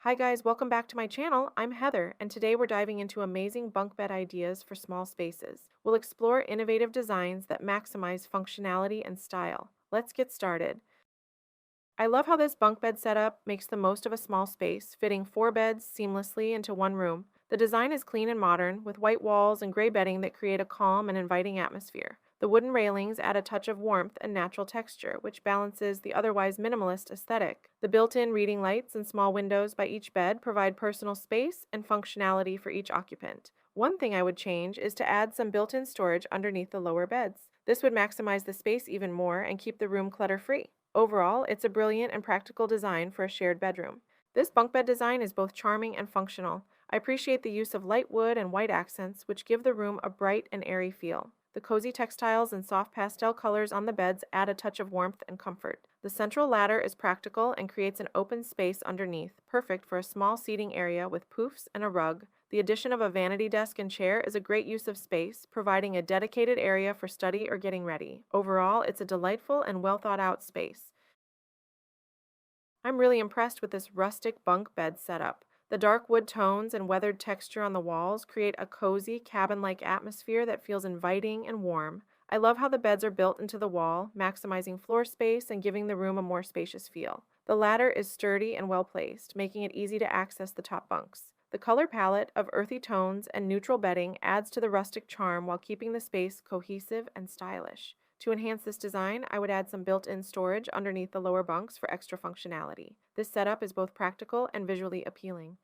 Hi guys, welcome back to my channel. I'm Heather, and today we're diving into amazing bunk bed ideas for small spaces. We'll explore innovative designs that maximize functionality and style. Let's get started. I love how this bunk bed setup makes the most of a small space, fitting four beds seamlessly into one room. The design is clean and modern, with white walls and gray bedding that create a calm and inviting atmosphere. The wooden railings add a touch of warmth and natural texture, which balances the otherwise minimalist aesthetic. The built-in reading lights and small windows by each bed provide personal space and functionality for each occupant. One thing I would change is to add some built-in storage underneath the lower beds. This would maximize the space even more and keep the room clutter-free. Overall, it's a brilliant and practical design for a shared bedroom. This bunk bed design is both charming and functional. I appreciate the use of light wood and white accents, which give the room a bright and airy feel. The cozy textiles and soft pastel colors on the beds add a touch of warmth and comfort. The central ladder is practical and creates an open space underneath, perfect for a small seating area with poofs and a rug. The addition of a vanity desk and chair is a great use of space, providing a dedicated area for study or getting ready. Overall, it's a delightful and well thought out space. I'm really impressed with this rustic bunk bed setup. The dark wood tones and weathered texture on the walls create a cozy, cabin-like atmosphere that feels inviting and warm. I love how the beds are built into the wall, maximizing floor space and giving the room a more spacious feel. The ladder is sturdy and well placed, making it easy to access the top bunks. The color palette of earthy tones and neutral bedding adds to the rustic charm while keeping the space cohesive and stylish. To enhance this design, I would add some built-in storage underneath the lower bunks for extra functionality. This setup is both practical and visually appealing.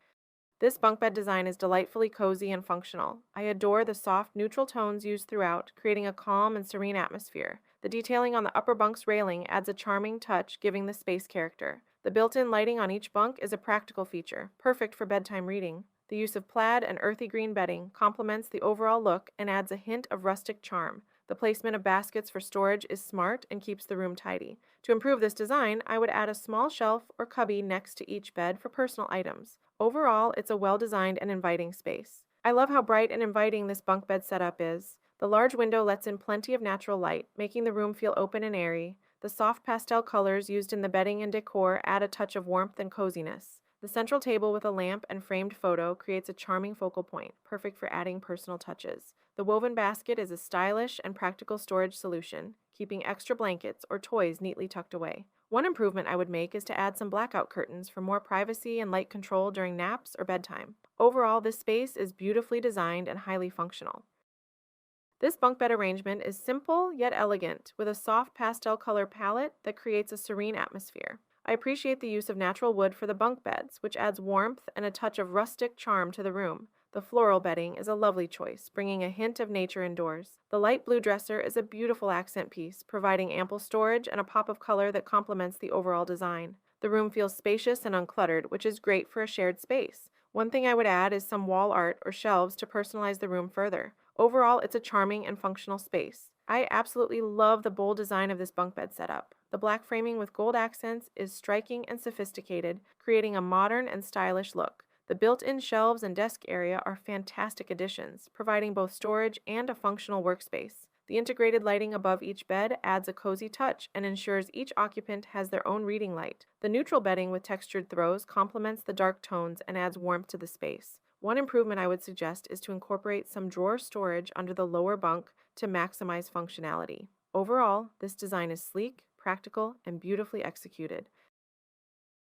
This bunk bed design is delightfully cozy and functional. I adore the soft, neutral tones used throughout, creating a calm and serene atmosphere. The detailing on the upper bunk's railing adds a charming touch, giving the space character. The built-in lighting on each bunk is a practical feature, perfect for bedtime reading. The use of plaid and earthy green bedding complements the overall look and adds a hint of rustic charm. The placement of baskets for storage is smart and keeps the room tidy. To improve this design, I would add a small shelf or cubby next to each bed for personal items. Overall, it's a well-designed and inviting space. I love how bright and inviting this bunk bed setup is. The large window lets in plenty of natural light, making the room feel open and airy. The soft pastel colors used in the bedding and decor add a touch of warmth and coziness. The central table with a lamp and framed photo creates a charming focal point, perfect for adding personal touches. The woven basket is a stylish and practical storage solution, keeping extra blankets or toys neatly tucked away. One improvement I would make is to add some blackout curtains for more privacy and light control during naps or bedtime. Overall, this space is beautifully designed and highly functional. This bunk bed arrangement is simple yet elegant, with a soft pastel color palette that creates a serene atmosphere. I appreciate the use of natural wood for the bunk beds, which adds warmth and a touch of rustic charm to the room. The floral bedding is a lovely choice, bringing a hint of nature indoors. The light blue dresser is a beautiful accent piece, providing ample storage and a pop of color that complements the overall design. The room feels spacious and uncluttered, which is great for a shared space. One thing I would add is some wall art or shelves to personalize the room further. Overall, it's a charming and functional space. I absolutely love the bold design of this bunk bed setup. The black framing with gold accents is striking and sophisticated, creating a modern and stylish look. The built-in shelves and desk area are fantastic additions, providing both storage and a functional workspace. The integrated lighting above each bed adds a cozy touch and ensures each occupant has their own reading light. The neutral bedding with textured throws complements the dark tones and adds warmth to the space. One improvement I would suggest is to incorporate some drawer storage under the lower bunk to maximize functionality. Overall, this design is sleek, practical, and beautifully executed.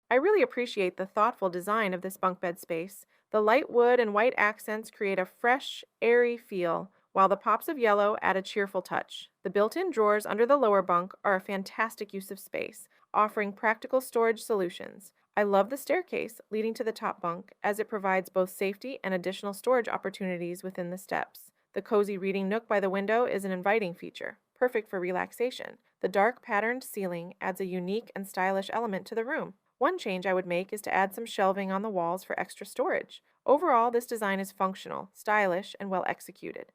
I really appreciate the thoughtful design of this bunk bed space. The light wood and white accents create a fresh, airy feel, while the pops of yellow add a cheerful touch. The built-in drawers under the lower bunk are a fantastic use of space, offering practical storage solutions. I love the staircase leading to the top bunk, as it provides both safety and additional storage opportunities within the steps. The cozy reading nook by the window is an inviting feature, perfect for relaxation. The dark patterned ceiling adds a unique and stylish element to the room. One change I would make is to add some shelving on the walls for extra storage. Overall, this design is functional, stylish, and well executed.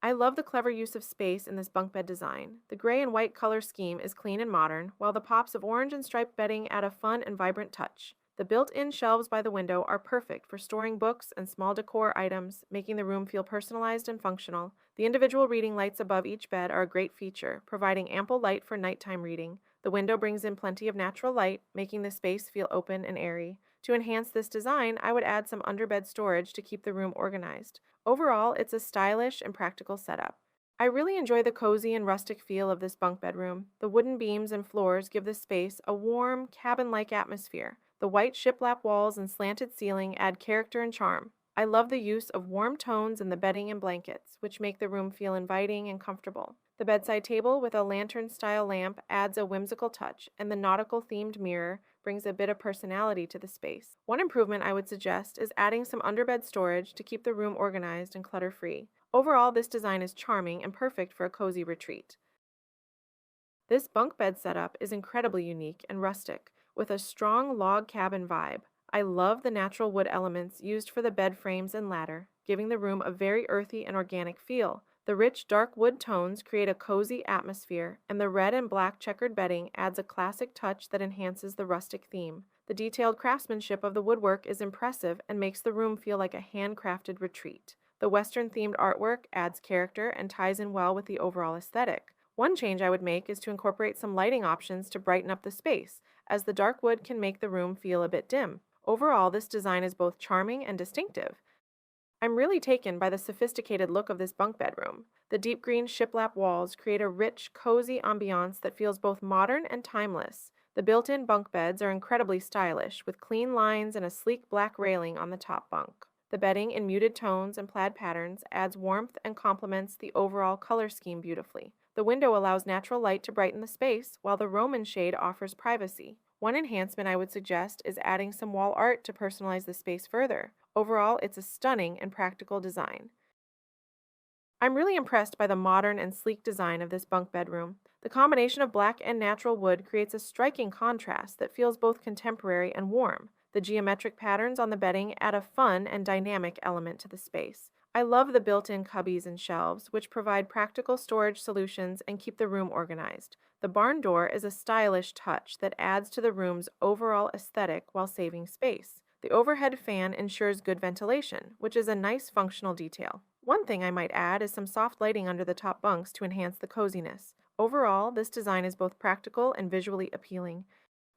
I love the clever use of space in this bunk bed design. The gray and white color scheme is clean and modern, while the pops of orange and striped bedding add a fun and vibrant touch. The built-in shelves by the window are perfect for storing books and small decor items, making the room feel personalized and functional. The individual reading lights above each bed are a great feature, providing ample light for nighttime reading. The window brings in plenty of natural light, making the space feel open and airy. To enhance this design, I would add some underbed storage to keep the room organized. Overall, it's a stylish and practical setup. I really enjoy the cozy and rustic feel of this bunk bedroom. The wooden beams and floors give this space a warm, cabin-like atmosphere. The white shiplap walls and slanted ceiling add character and charm. I love the use of warm tones in the bedding and blankets, which make the room feel inviting and comfortable. The bedside table with a lantern-style lamp adds a whimsical touch, and the nautical-themed mirror brings a bit of personality to the space. One improvement I would suggest is adding some underbed storage to keep the room organized and clutter-free. Overall, this design is charming and perfect for a cozy retreat. This bunk bed setup is incredibly unique and rustic, with a strong log cabin vibe. I love the natural wood elements used for the bed frames and ladder, giving the room a very earthy and organic feel. The rich dark wood tones create a cozy atmosphere, and the red and black checkered bedding adds a classic touch that enhances the rustic theme. The detailed craftsmanship of the woodwork is impressive and makes the room feel like a handcrafted retreat. The Western-themed artwork adds character and ties in well with the overall aesthetic. One change I would make is to incorporate some lighting options to brighten up the space, as the dark wood can make the room feel a bit dim. Overall, this design is both charming and distinctive. I'm really taken by the sophisticated look of this bunk bedroom. The deep green shiplap walls create a rich, cozy ambiance that feels both modern and timeless. The built-in bunk beds are incredibly stylish, with clean lines and a sleek black railing on the top bunk. The bedding in muted tones and plaid patterns adds warmth and complements the overall color scheme beautifully. The window allows natural light to brighten the space, while the Roman shade offers privacy. One enhancement I would suggest is adding some wall art to personalize the space further. Overall, it's a stunning and practical design. I'm really impressed by the modern and sleek design of this bunk bedroom. The combination of black and natural wood creates a striking contrast that feels both contemporary and warm. The geometric patterns on the bedding add a fun and dynamic element to the space. I love the built-in cubbies and shelves, which provide practical storage solutions and keep the room organized. The barn door is a stylish touch that adds to the room's overall aesthetic while saving space. The overhead fan ensures good ventilation, which is a nice functional detail. One thing I might add is some soft lighting under the top bunks to enhance the coziness. Overall, this design is both practical and visually appealing.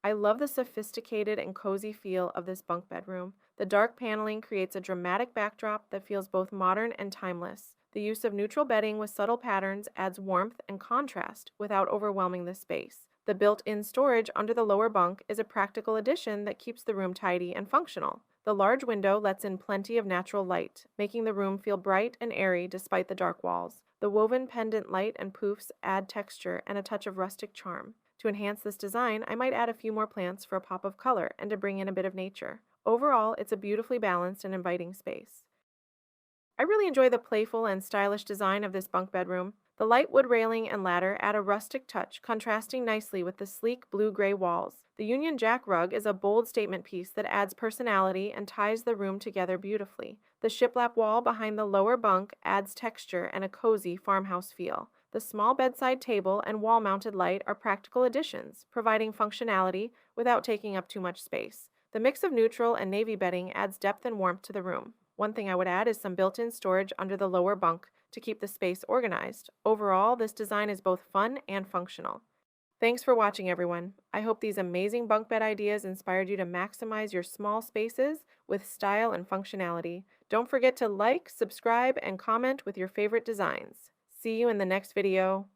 I love the sophisticated and cozy feel of this bunk bedroom. The dark paneling creates a dramatic backdrop that feels both modern and timeless. The use of neutral bedding with subtle patterns adds warmth and contrast without overwhelming the space. The built-in storage under the lower bunk is a practical addition that keeps the room tidy and functional. The large window lets in plenty of natural light, making the room feel bright and airy despite the dark walls. The woven pendant light and poofs add texture and a touch of rustic charm. To enhance this design, I might add a few more plants for a pop of color and to bring in a bit of nature. Overall, it's a beautifully balanced and inviting space. I really enjoy the playful and stylish design of this bunk bedroom. The light wood railing and ladder add a rustic touch, contrasting nicely with the sleek blue-gray walls. The Union Jack rug is a bold statement piece that adds personality and ties the room together beautifully. The shiplap wall behind the lower bunk adds texture and a cozy farmhouse feel. The small bedside table and wall-mounted light are practical additions, providing functionality without taking up too much space. The mix of neutral and navy bedding adds depth and warmth to the room. One thing I would add is some built-in storage under the lower bunk to keep the space organized. Overall, this design is both fun and functional. Thanks for watching, everyone. I hope these amazing bunk bed ideas inspired you to maximize your small spaces with style and functionality. Don't forget to like, subscribe, and comment with your favorite designs. See you in the next video.